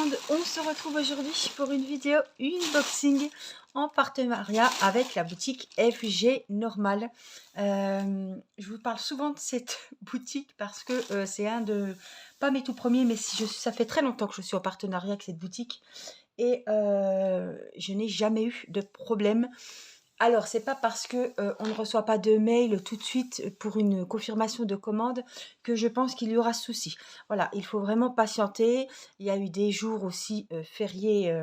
monde, on se retrouve aujourd'hui pour une vidéo unboxing en partenariat avec la boutique FG Normal. Je vous parle souvent de cette boutique parce que c'est un de, pas mes tout premiers, mais ça fait très longtemps que je suis en partenariat avec cette boutique et je n'ai jamais eu de problème. Alors, c'est pas parce que on ne reçoit pas de mail tout de suite pour une confirmation de commande que je pense qu'il y aura souci. Voilà, il faut vraiment patienter. Il y a eu des jours aussi fériés,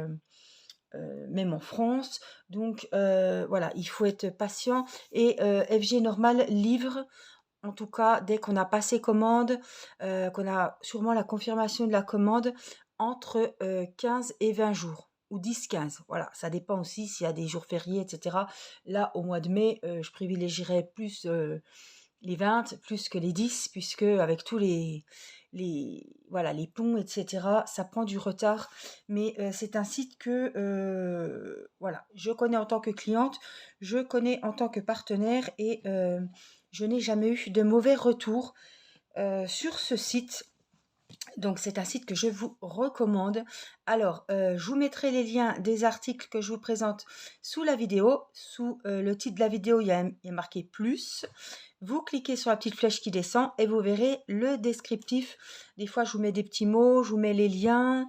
même en France. Donc voilà, il faut être patient. Et FG Normal livre, en tout cas, dès qu'on a passé commande, qu'on a sûrement la confirmation de la commande, entre 15 et 20 jours. Ou 10-15, voilà, ça dépend aussi s'il y a des jours fériés, etc. Là, au mois de mai, je privilégierais plus les 20 plus que les 10, puisque avec tous voilà, les ponts, etc., ça prend du retard. Mais c'est un site que voilà, je connais en tant que cliente, je connais en tant que partenaire et je n'ai jamais eu de mauvais retours sur ce site. Donc c'est un site que je vous recommande. Alors, je vous mettrai les liens des articles que je vous présente sous la vidéo. Sous le titre de la vidéo, il y a marqué plus. Vous cliquez sur la petite flèche qui descend et vous verrez le descriptif. Des fois, je vous mets des petits mots, je vous mets les liens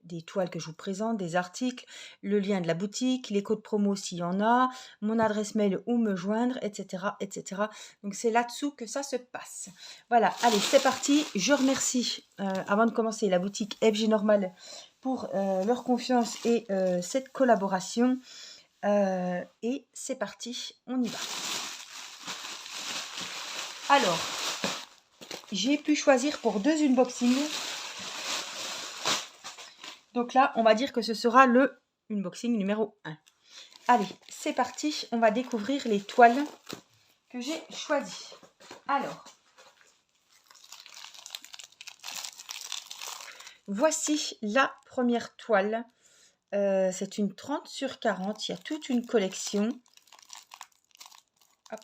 des toiles que je vous présente, des articles, le lien de la boutique, les codes promo s'il y en a, mon adresse mail où me joindre, etc. etc. Donc c'est là-dessous que ça se passe. Voilà, allez, c'est parti. Je remercie, avant de commencer, la boutique FG Normal pour leur confiance et cette collaboration. Et c'est parti, on y va. Alors, j'ai pu choisir pour 2 unboxings. Donc là, on va dire que ce sera le unboxing numéro 1. Allez, c'est parti, on va découvrir les toiles que j'ai choisies. Alors, voici la première toile. C'est une 30 sur 40, il y a toute une collection. Hop,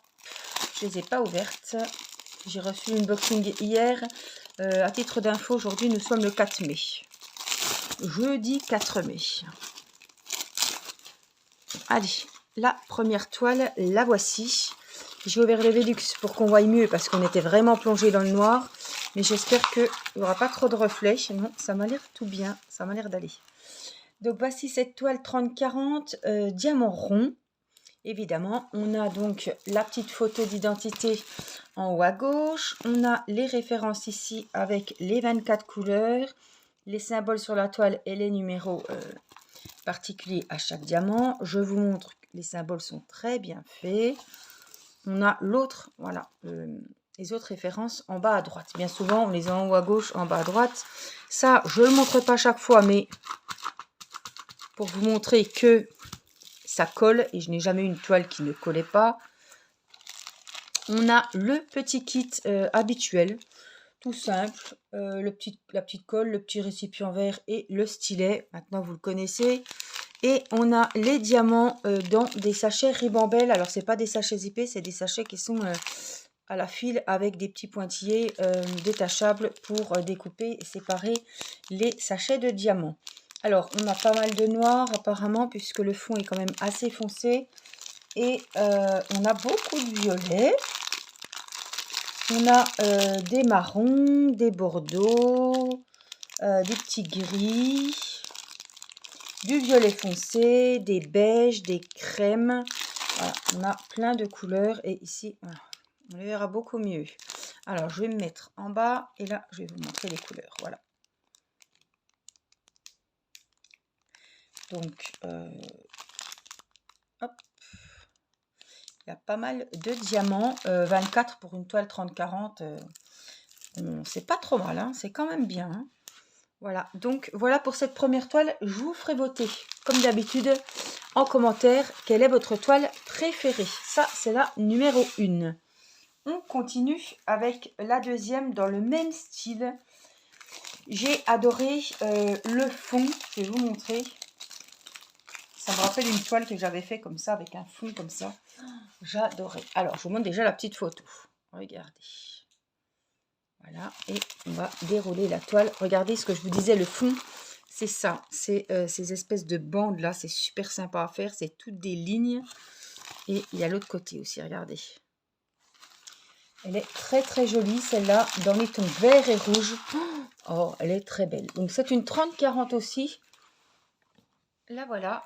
je ne les ai pas ouvertes. J'ai reçu l'unboxing hier. À titre d'info, aujourd'hui, nous sommes le 4 mai. Jeudi 4 mai. Allez, la première toile, la voici. J'ai ouvert le Velux pour qu'on voie mieux parce qu'on était vraiment plongé dans le noir. Mais j'espère qu'il n'y aura pas trop de reflets. Non, ça m'a l'air tout bien. Ça m'a l'air d'aller. Donc voici cette toile 30-40 diamant rond. Évidemment, on a donc la petite photo d'identité en haut à gauche. On a les références ici avec les 24 couleurs, les symboles sur la toile et les numéros particuliers à chaque diamant. Je vous montre que les symboles sont très bien faits. On a l'autre, voilà, les autres références en bas à droite. Bien souvent, on les a en haut à gauche, en bas à droite. Ça, je ne le montre pas chaque fois, mais pour vous montrer que ça colle, et je n'ai jamais eu une toile qui ne collait pas. On a le petit kit habituel, tout simple, la petite colle, le petit récipient vert et le stylet. Maintenant, vous le connaissez. Et on a les diamants dans des sachets Ribambelle. Alors, c'est pas des sachets zippés, c'est des sachets qui sont à la file avec des petits pointillés détachables pour découper et séparer les sachets de diamants. Alors, on a pas mal de noir apparemment puisque le fond est quand même assez foncé. Et on a beaucoup de violet. On a des marrons, des bordeaux, des petits gris, du violet foncé, des beiges, des crèmes. Voilà, on a plein de couleurs et ici, voilà, on les verra beaucoup mieux. Alors, je vais me mettre en bas et là, je vais vous montrer les couleurs. Voilà. Donc, hop. Il y a pas mal de diamants. 24 pour une toile 30-40. C'est pas trop mal, hein, c'est quand même bien. Hein. Voilà, donc voilà pour cette première toile. Je vous ferai voter, comme d'habitude, en commentaire, quelle est votre toile préférée. Ça, c'est la numéro 1. On continue avec la deuxième dans le même style. J'ai adoré le fond, je vais vous montrer. Ça me rappelle une toile que j'avais fait comme ça, avec un fond comme ça. J'adorais. Alors, je vous montre déjà la petite photo. Regardez. Voilà, et on va dérouler la toile. Regardez ce que je vous disais, le fond, c'est ça. C'est ces espèces de bandes là, c'est super sympa à faire. C'est toutes des lignes. Et il y a l'autre côté aussi, regardez. Elle est très très jolie, celle-là, dans les tons vert et rouge. Oh, elle est très belle. Donc c'est une 30-40 aussi. La voilà.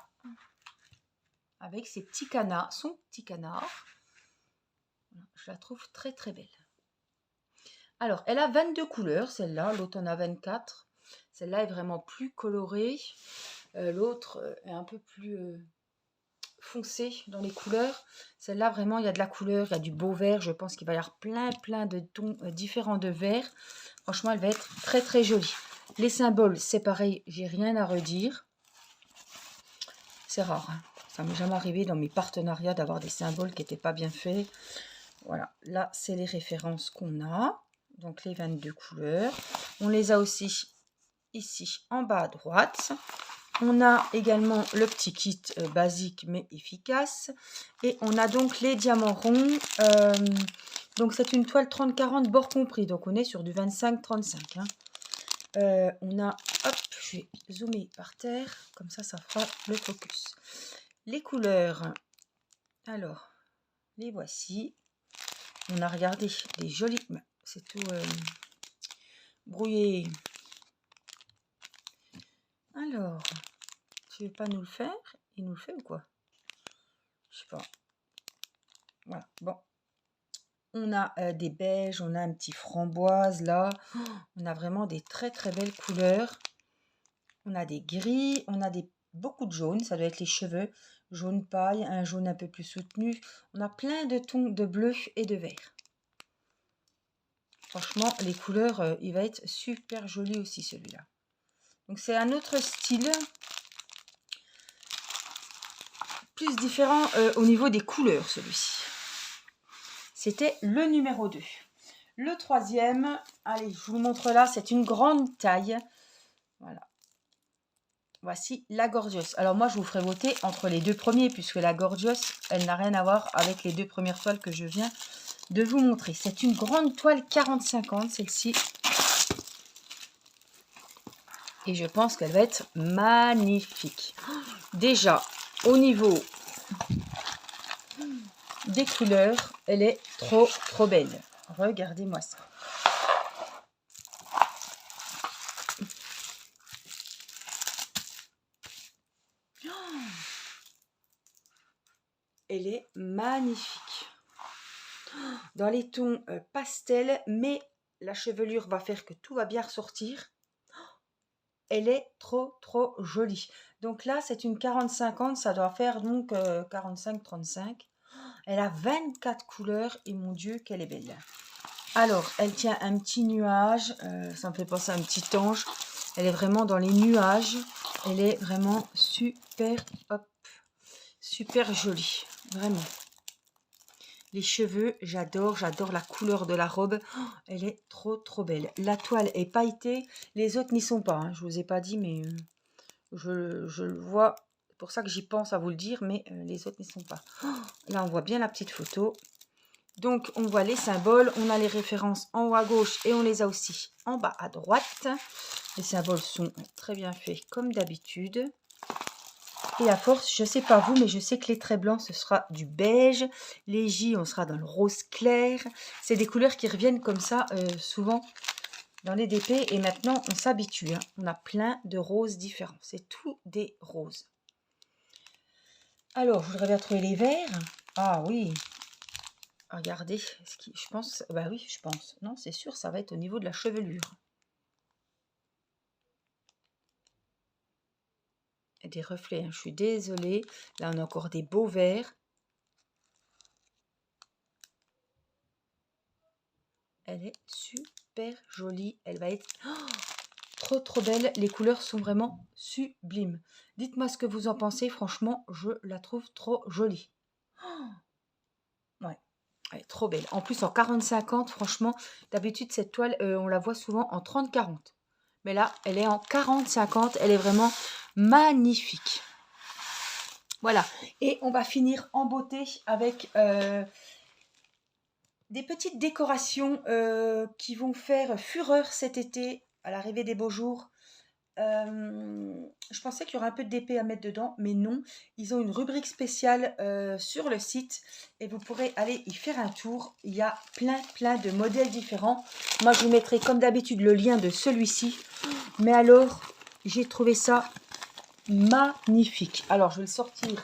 Avec ses petits canards, son petit canard. Je la trouve très très belle. Alors, elle a 22 couleurs, celle-là. L'autre en a 24. Celle-là est vraiment plus colorée. L'autre est un peu plus foncée dans les couleurs. Celle-là, vraiment, il y a de la couleur, il y a du beau vert. Je pense qu'il va y avoir plein de tons différents de vert. Franchement, elle va être très très jolie. Les symboles, c'est pareil, j'ai rien à redire. C'est rare, hein. Ça m'est jamais arrivé dans mes partenariats d'avoir des symboles qui n'étaient pas bien faits. Voilà, là, c'est les références qu'on a. Donc, les 22 couleurs. On les a aussi ici, en bas à droite. On a également le petit kit basique, mais efficace. Et on a donc les diamants ronds. Donc, c'est une toile 30-40 bord compris. Donc, on est sur du 25-35. Hein. On a, hop, je vais zoomer par terre. Comme ça fera le focus. Les couleurs. Alors, les voici. On a regardé des jolies... C'est tout brouillé. Alors, tu veux pas nous le faire? Il nous le fait ou quoi? Je sais pas. Voilà, bon. On a des beiges, on a un petit framboise là. On a vraiment des très très belles couleurs. On a des gris, on a beaucoup de jaune, ça doit être les cheveux. Jaune paille, un jaune un peu plus soutenu. On a plein de tons de bleu et de vert. Franchement, les couleurs, il va être super joli aussi celui-là. Donc c'est un autre style, plus différent au niveau des couleurs celui-ci. C'était le numéro 2. Le troisième, allez, je vous montre là, c'est une grande taille. Voilà. Voici la Gorgeous. Alors moi, je vous ferai voter entre les deux premiers, puisque la Gorgeous, elle n'a rien à voir avec les deux premières toiles que je viens de vous montrer. C'est une grande toile 40-50, celle-ci. Et je pense qu'elle va être magnifique. Déjà, au niveau des couleurs, elle est trop belle. Regardez-moi ça. Elle est magnifique. Dans les tons pastel, mais la chevelure va faire que tout va bien ressortir. Elle est trop jolie. Donc là, c'est une 40-50, ça doit faire donc 45-35. Elle a 24 couleurs et mon Dieu, qu'elle est belle. Alors, elle tient un petit nuage, ça me fait penser à un petit ange. Elle est vraiment dans les nuages. Elle est vraiment super, hop, super jolie, vraiment. Les cheveux, j'adore la couleur de la robe. Oh, elle est trop belle. La toile est pailletée, les autres n'y sont pas. Hein. Je vous ai pas dit, mais je le vois. C'est pour ça que j'y pense à vous le dire, mais les autres n'y sont pas. Oh, là, on voit bien la petite photo. Donc, on voit les symboles, on a les références en haut à gauche et on les a aussi en bas à droite. Les symboles sont très bien faits comme d'habitude. Et à force, je ne sais pas vous, mais je sais que les traits blancs, ce sera du beige. Les J, on sera dans le rose clair. C'est des couleurs qui reviennent comme ça souvent dans les DP. Et maintenant, on s'habitue. Hein. On a plein de roses différents. C'est tout des roses. Alors, je voudrais bien trouver les verts. Ah oui. Regardez. Je pense... Bah oui, je pense. Non, c'est sûr, ça va être au niveau de la chevelure. Des reflets, hein. Je suis désolée. Là, on a encore des beaux verts. Elle est super jolie. Elle va être trop belle. Les couleurs sont vraiment sublimes. Dites-moi ce que vous en pensez. Franchement, je la trouve trop jolie. Ouais, elle est trop belle. En plus, en 40-50, franchement, d'habitude, cette toile, on la voit souvent en 30-40. Mais là, elle est en 40-50. Elle est vraiment magnifique. Voilà. Et on va finir en beauté avec Des petites décorations qui vont faire fureur cet été, à l'arrivée des beaux jours. Je pensais qu'il y aurait un peu d'épée à mettre dedans, mais non. Ils ont une rubrique spéciale sur le site et vous pourrez aller y faire un tour. Il y a plein de modèles différents. Moi, je vous mettrai comme d'habitude le lien de celui-ci. Mais alors, j'ai trouvé ça magnifique. Alors, je vais le sortir